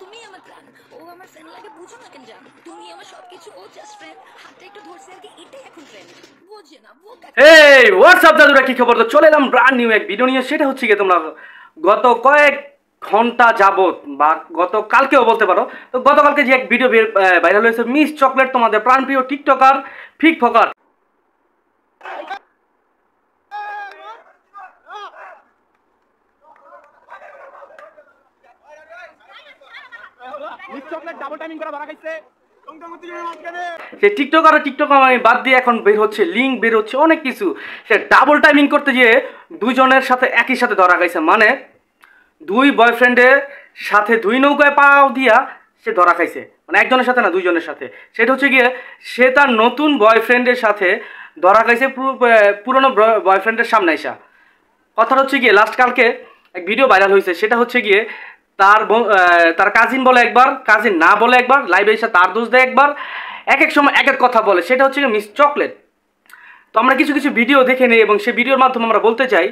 তুমি আমার প্রাণ, ও আমার ফ্রেন্ড লাগে, বুঝো না কেন জান? তুমি আমার সবকিছু, ও জাস্ট ফ্রেন্ড। হাতটা একটু ধরছে আর কি, এটাই এখন ফ্রেন্ড। বোঝে না বোকা। এই হোয়াটসঅ্যাপ দাদুরা, কি খবর? তো চলে এলাম ব্র্যান্ড নিউ এক ভিডিও নিয়ে। সেটা হচ্ছে কি, তোমরা গত কয়েক ঘন্টা যাবত বা গতকালকেও বলতে পারো, তো গতকালকে যে এক ভিডিও ভাইরাল হয়েছে, মিস চকলেট, তোমাদের প্রাণপ্রিয় টিকটকার ফিক ফকার। সে টিকটকার আমি বাদ দিয়ে এখন বের হচ্ছে লিঙ্ক, বের হচ্ছে অনেক কিছু। সে ডাবল টাইমিং করতে গিয়ে দুজনের সাথে একই সাথে ধরা গেছে, মানে দুই বয়ফ্রেন্ডের সাথে দুই নৌকায় পাও দিয়া সে ধরা খাইছে, মানে একজনের সাথে না, দুইজনের সাথে। সেটা হচ্ছে গিয়ে সে তার নতুন বয়ফ্রেন্ডের সাথে ধরা খাইছে পুরনো বয়ফ্রেন্ডের সামনে আসা। কথাটা হচ্ছে গিয়ে লাস্ট কালকে এক ভিডিও ভাইরাল হয়েছে, সেটা হচ্ছে গিয়ে তার কাজিন বলে একবার, কাজিন না বলে একবার, লাইভে এসে তার দোষ দেয় একবার, এক এক সময় এক এক কথা বলে। সেটা হচ্ছে গিয়ে মিস চকলেট। তো আমরা কিছু কিছু ভিডিও দেখে নিই এবং সেই ভিডিওর মাধ্যমে আমরা বলতে চাই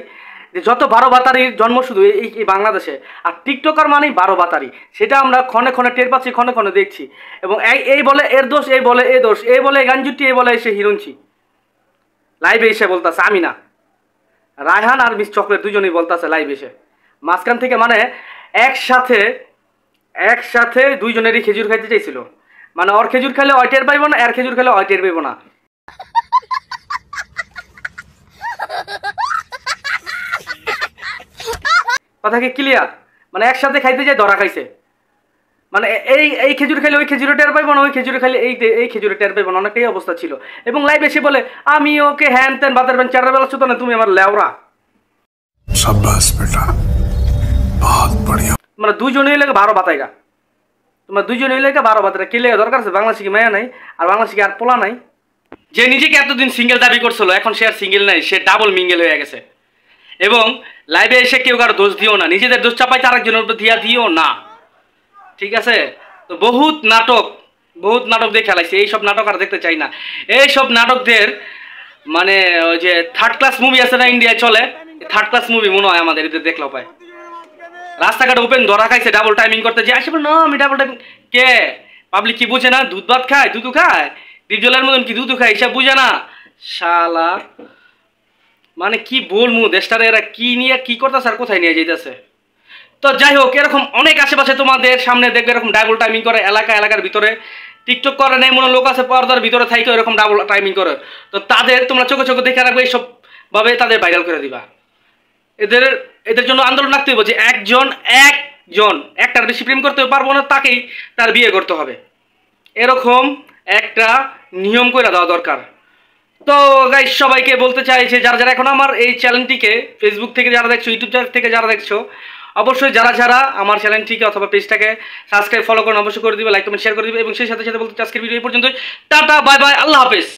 যে যত 12 বাতারির জন্ম শুধু এই বাংলাদেশে, আর টিকটকার মানেই 12 বাতারি। সেটা আমরা ক্ষণে ক্ষণে টের পাচ্ছি, ক্ষণে ক্ষণে দেখছি। এবং এই বলে এর দোষ, এই বলে এ দোষ, এই বলে গাঞ্জুটি, এই বলে এসে হিরুঞ্চি। লাইভে এসে বলতেছে, আমি না, রায়হান আর মিস চকলেট দুজনেই বলতেছে লাইভে এসে মাঝখান থেকে, মানে একসাথে দুইজনেরই খেজুর খাইতে চাইছিল। মানে ওর খেজুর খেলে ওই টের পাইব না, এর খেজুর খেলে ওই টের পাইব না। কথা কি ক্লিয়ার? মানে একসাথে খাইতে যায় ধরা খাইছে, মানে এই খেজুর খাইলে ওই খেজুরে টের পাইব না, ওই খেজুরে খাইলে এই খেজুরে টের পাইব না, অনেকটাই অবস্থা ছিল। এবং লাইভ এসে বলে আমি ওকে হ্যান ত্যান বাতের ব্যান চারের বেলা শুতো না, তুমি আমার লেওরা। শাবাশ বেটা, বহুত বড়িয়া। মানে দুইজনই লেগে 12 বাতাইগা, তোমার দুইজনই লেগে 12 বাতাইগা। কে লেগে দরকার আছে? বাংলাদেশে কি মায়া নাই? আর বাংলাদেশে কি আর পোলা নাই? যে নিজেকে এতদিন সিঙ্গেল দাবি করছিল, এখন সে আর সিঙ্গেল নাই, সে ডাবল মিঙ্গেল হয়ে গেছে। এবং লাইভে এসে কেউ কারো দোষ দিও না, নিজেদের দোষ চাপাইতে আরেকজনের উপর দিও না, ঠিক আছে? তো বহুত নাটক দিয়ে খেলাইছে। এইসব নাটক আর দেখতে চাই না। এইসব নাটকদের মানে ওই যে থার্ড ক্লাস মুভি আছে না, ইন্ডিয়ায় চলে, থার্ড ক্লাস মুভি মনে হয় আমাদের এদের দেখলেও পায়। রাস্তাঘাটে ওপেন ধরা খাইছে ডাবল টাইমিং করতে, যে আসে না আমি ডাবল টাইমিং। কে পাবলিক কি বুঝে না? দুধ ভাত খায়, দুধু খায়, ডিপজলের মতন কি দুধু খায়, এসব বুঝে না শালা। মানে কি বলবো, দেশটারে এরা কি নিয়ে কি করতেছে আর কোথায় নিয়ে যাইতেছে। তো যাই হোক, এরকম অনেক আশেপাশে তোমাদের সামনে দেখবে এরকম ডাবল টাইমিং করে, এলাকার ভিতরে টিকটক করে নেই মনে লোক আছে, পর্দার ভিতরে থাইকে এরকম ডাবল টাইমিং করে। তো তাদের তোমরা চোখে চোখে দেখে রাখবে, এইসব ভাবে তাদের ভাইরাল করে দিবা। এদের জন্য আন্দোলন রাখতে হবে যে একজন একটার বেশি প্রেম করতে পারবো না, তাকেই তার বিয়ে করতে হবে, এরকম একটা নিয়ম করে দেওয়া দরকার। তো গাইস, সবাইকে বলতে চাই যে যারা এখন আমার এই চ্যানেলটিকে ফেসবুক থেকে যারা দেখছো, ইউটিউব থেকে যারা দেখছো, অবশ্যই যারা আমার চ্যানেলটিকে অথবা পেজটাকে সাবস্ক্রাইব ফলো করুন, অবশ্যই করে দিবে, লাইক কমেন্ট শেয়ার করে দিবে। এবং সেই সাথে সাথে বলতে আজকের ভিডিও এই পর্যন্ত। টাটা, বাই বাই, আল্লাহ হাফেজ।